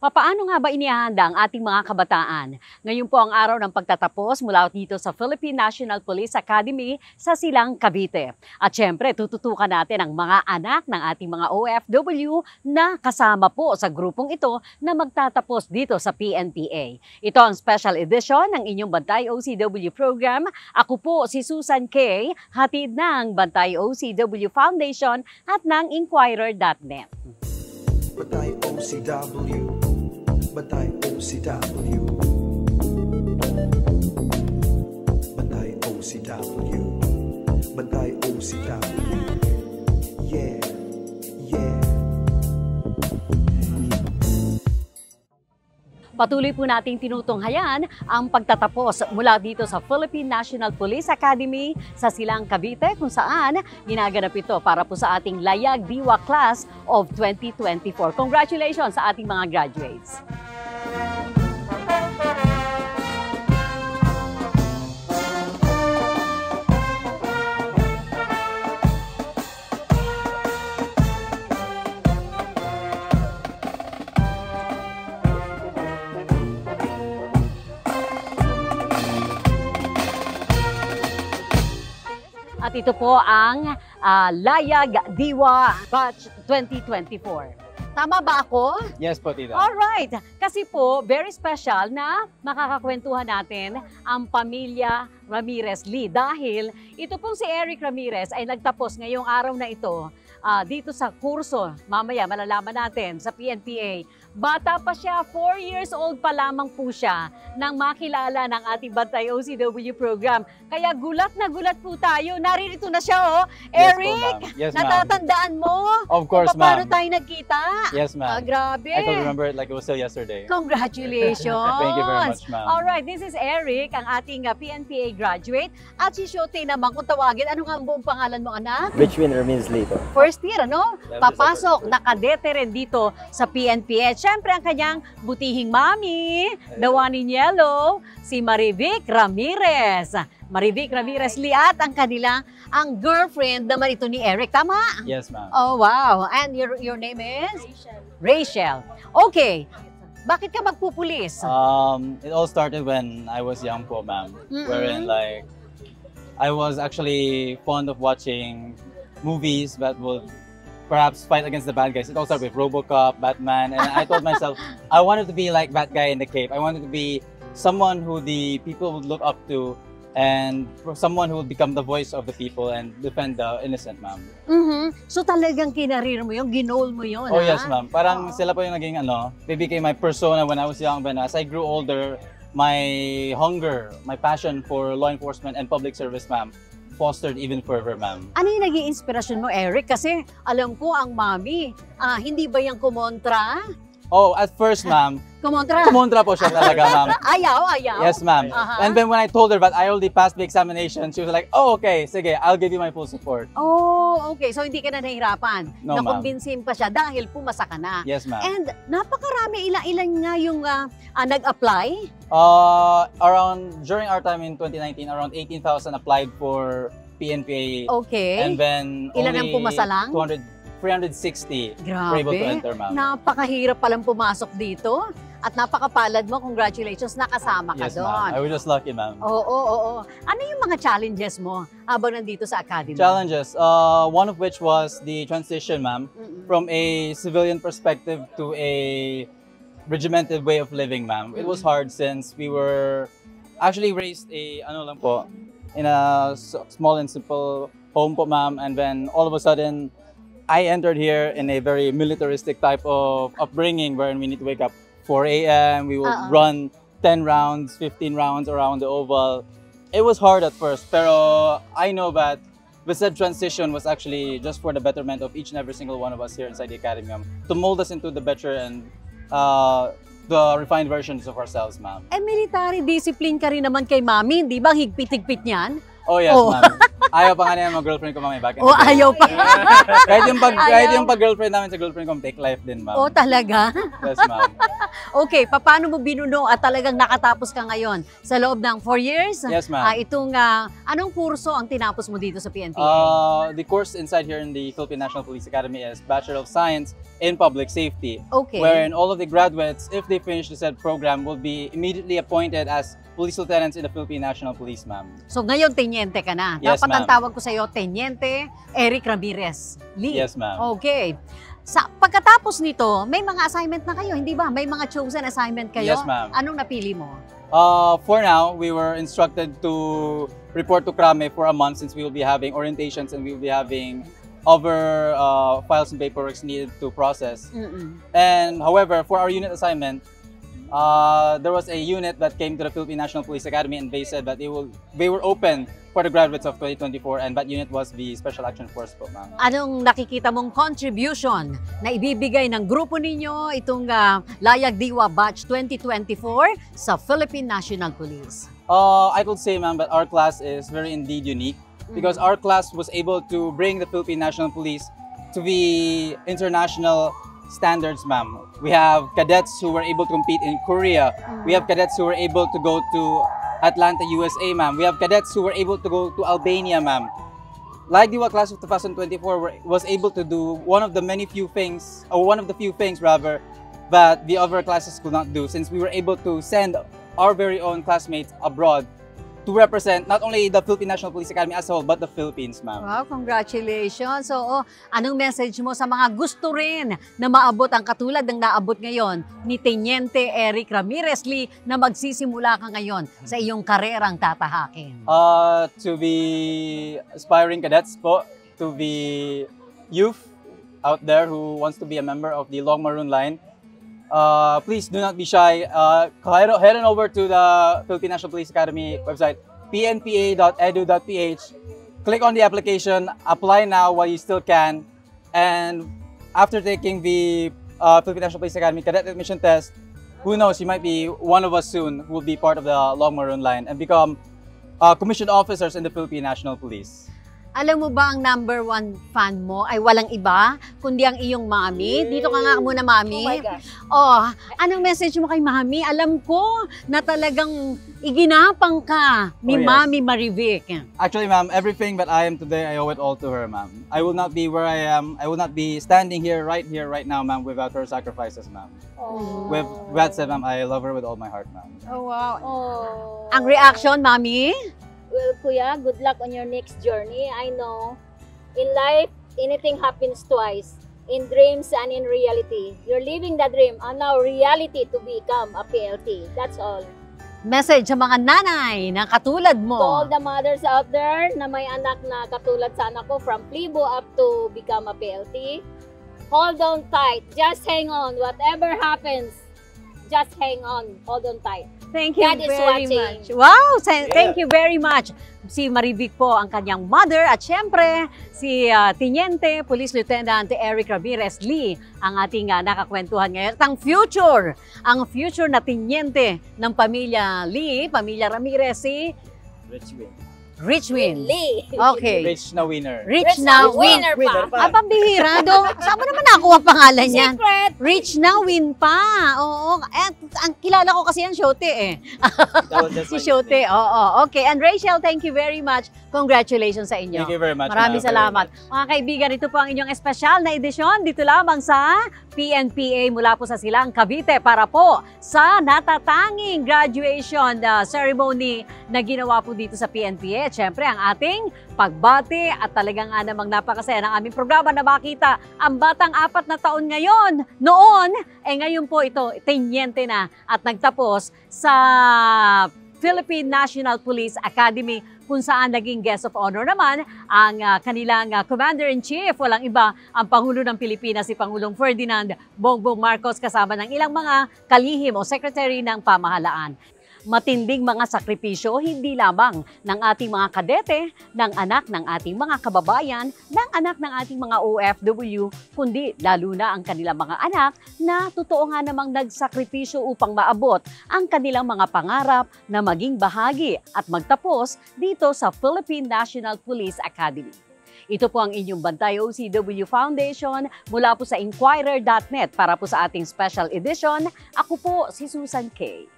Papaano nga ba inihahanda ang ating mga kabataan? Ngayon po ang araw ng pagtatapos mula dito sa Philippine National Police Academy sa Silang, Cavite. At syempre, tututukan natin ang mga anak ng ating mga OFW na kasama po sa grupong ito na magtatapos dito sa PNPA. Ito ang special edition ng inyong Bantay OCW program. Ako po si Susan K., hatid ng Bantay OCW Foundation at ng Inquirer.net. Bantay OCW, Bantay OCW, Bantay OCW, Bantay OCW, yeah, yeah. Patuloy po nating tinutunghayan ang pagtatapos mula dito sa Philippine National Police Academy sa Silang, Cavite, kung saan ginaganap ito para po sa ating Layag Diwa Class of 2024. Congratulations sa ating mga graduates! At ito po ang Layag Diwa Batch 2024. Tama ba ako? Yes po, tita. Alright. Kasi po, very special na makakakwentuhan natin ang pamilya Ramirez Lee. Dahil ito pong si Eric Ramirez ay nagtapos ngayong araw na ito dito sa kurso. Mamaya malalaman natin sa PNPA. Bata pa siya, 4 years old pa lamang po siya nang makilala ng ating Bantay OCW program. Kaya gulat na gulat po tayo. Naririto na siya, oh. Eric, yes, natatandaan mo? Of course, kung paano ma'am. tayo nagkita? Yes, ma'am. Grabe. I could remember it like it was still yesterday. Congratulations. Thank you very much, ma'am. Alright, this is Eric, ang ating PNPA graduate. At si Shote naman, kung tawagin, ano nga ang buong pangalan mo, anak? Richwin Ramirez Lee po. First year, ano? Papasok, nakadete rin dito sa PNPA. Siyempre, ang kanyang butihing mami, the one in yellow, si Marivic Ramirez. Marivic Ramirez Lee at ang ang girlfriend naman ito ni Eric. Tama? Yes, ma'am. Oh, wow. And your name is? Rachel. Okay. Bakit ka magpupulis? It all started when I was young po, ma'am. Wherein like, I was actually fond of watching movies that would perhaps fight against the bad guys. It all started with RoboCop, Batman, and I told myself, I wanted to be like that guy in the cape. I wanted to be someone who the people would look up to and someone who would become the voice of the people and defend the innocent, ma'am. So talagang kinarir mo yun, ginol mo yun, Oh, yes, ma'am. Parang sila po yung naging they became my persona when I was young. But as I grew older, my hunger, my passion for law enforcement and public service, ma'am, fostered even further, ma'am. Ano yung naging inspirasyon mo, Eric? Kasi alam ko ang mami, hindi ba yung kumontra? Oh, at first, ma'am, Kumontra? kumontra po siya talaga, ma'am. Ayaw. Yes, ma'am. And then when I told her that I already passed the examination, she was like, oh, okay, sige, I'll give you my full support. Oh, okay. So hindi ka na nahihirapan. No, ma'am. Nakumbinsin pa siya dahil pumasa ka na. Yes, ma'am. And napakarami, ilan nga yung nag-apply? During our time in 2019, around 18,000 applied for PNPA. Okay. And then Ilan ang pumasa lang? 360 Grabe. were able to enter, ma'am. Napakahirap palang pumasok dito. At napakapalad mo. Congratulations, nakasama ka Yes, doon. ma'am. I was just lucky, ma'am. Oo. Ano yung mga challenges mo habang nandito sa academy? Challenges, one of which was the transition, ma'am, from a civilian perspective to a regimented way of living, ma'am. It was hard since we were actually raised in a small and simple home po, ma'am, and then all of a sudden, I entered here in a very militaristic type of upbringing wherein we need to wake up 4 a.m. We would run 10 rounds, 15 rounds around the oval. It was hard at first, pero I know that the said transition was actually just for the betterment of each and every single one of us here inside the academy, ma'am, to mold us into the better and the refined versions of ourselves, ma'am. Military discipline ka rin naman kay mami, di ba? Higpit-higpit niyan? Oh, yes, ma'am. Ayaw pa nga niya mag-girlfriend ko mami back in O the day. ayaw pa. kahit Ayaw. yung pag-girlfriend namin sa girlfriend ko, take life din, ma'am. O talaga? Yes, ma'am. Okay, paano mo binuno at talagang nakatapos ka ngayon sa loob ng 4 years? Yes, ma'am. Anong kurso ang tinapos mo dito sa PNPA? The course inside here in the Philippine National Police Academy is Bachelor of Science in Public Safety. Okay. Wherein all of the graduates, if they finish the said program, will be immediately appointed as police lieutenants in the Philippine National Police, ma'am. So ngayon, tenyente ka na. Yes, Dapat ang ma'am. tawag ko sa iyo, Tenyente Eric Ramirez Lee. Yes, ma'am. Okay. Pagkatapos nito, may mga assignment na kayo, hindi ba? May mga chosen assignment kayo? Yes, ma'am. Anong napili mo? For now, we were instructed to report to Krame for a month since we will be having orientations and we will be having other files and paperwork needed to process. And however, for our unit assignment, there was a unit that came to the Philippine National Police Academy and they said that they were open for the graduates of 2024 and that unit was the Special Action Force po, ma'am. Anong nakikita mong contribution na ibibigay ng grupo ninyo itong Layag Diwa Batch 2024 sa Philippine National Police? I could say, ma'am, that our class is very indeed unique because our class was able to bring the Philippine National Police to the international standards, ma'am. We have cadets who were able to compete in Korea. We have cadets who were able to go to Atlanta, USA, ma'am. We have cadets who were able to go to Albania, ma'am. Like the class of 2024 was able to do one of the few things rather, that the other classes could not do, since we were able to send our very own classmates abroad to represent not only the Philippine National Police Academy as a whole, but the Philippines, ma'am. Wow, congratulations. So, anong message mo sa mga gusto rin na maabot ang katulad ng naabot ngayon ni Teniente Eric Ramirez Lee na magsisimula ka ngayon sa iyong karerang tatahakin? To the aspiring cadets po, to the youth out there who wants to be a member of the Long Maroon Line, please do not be shy. Head on over to the Philippine National Police Academy website, pnpa.edu.ph. Click on the application, apply now while you still can. And after taking the Philippine National Police Academy cadet admission test, who knows, you might be one of us soon who will be part of the Long Maroon Line and become commissioned officers in the Philippine National Police. Alam mo ba ang number 1 fan mo ay walang iba, kundi ang iyong mami? Dito ka nga muna, mami. Oh my gosh. Anong message mo kay mami? Alam ko na talagang iginapang ka ni Oh, yes. Mami Marivic. Actually, ma'am, everything that I am today, I owe it all to her, ma'am. I will not be where I am. I will not be standing here, right now, ma'am, without her sacrifices, ma'am. Oh. With that said, ma'am, I love her with all my heart, ma'am. Oh, wow. Oh. Ang reaction, mami? Well, Kuya, good luck on your next journey. I know, in life, anything happens twice. In dreams and in reality. You're living the dream and now reality to become a PLT. That's all. Message sa mga nanay na katulad To mo. all the mothers out there na may anak na katulad sa anak ko, from plebo up to become a PLT, hold on tight. Just hang on. Whatever happens, just hang on. Hold on tight. Thank you God is very watching. much. Wow! Thank you very much. Si Marivic po ang kanyang mother at syempre si Teniente Police Lieutenant Eric Ramirez Lee ang ating nakakwentuhan ngayon. At ang future na Teniente ng pamilya Lee, pamilya Ramirez, si Richwin. Lee. Okay. Rich na winner. Rich na winner pa. Pambihira. Saan mo naman nakuha pangalan yan? Secret. Rich na win pa. Oo. At ang kilala ko kasi yan, Shote eh. Si Shote. Oo. Okay. And Rachel, thank you very much. Congratulations sa inyo. Thank you very much. Maraming ma'am. salamat. Mga kaibigan, ito po ang inyong espesyal na edisyon dito lamang sa PNPA mula po sa Silang Cavite para po sa natatanging graduation ceremony na ginawa po dito sa PNPA. At syempre, ang ating pagbati at talagang namang napakasaya ng aming programa na makita ang batang 4 na taon ngayon. Noon, ngayon po ito, tenyente na at nagtapos sa Philippine National Police Academy kung saan naging guest of honor naman ang kanilang Commander-in-Chief, walang iba, ang Pangulo ng Pilipinas, si Pangulong Ferdinand Bongbong Marcos kasama ng ilang mga kalihim o secretary ng pamahalaan. Matinding mga sakripisyo hindi lamang ng ating mga kadete, ng anak ng ating mga kababayan, ng anak ng ating mga OFW, kundi lalo na ang kanilang mga anak na totoo nga namang nagsakripisyo upang maabot ang kanilang mga pangarap na maging bahagi at magtapos dito sa Philippine National Police Academy. Ito po ang inyong Bantay OCW Foundation mula po sa Inquirer.net para po sa ating special edition. Ako po si Susan Kay.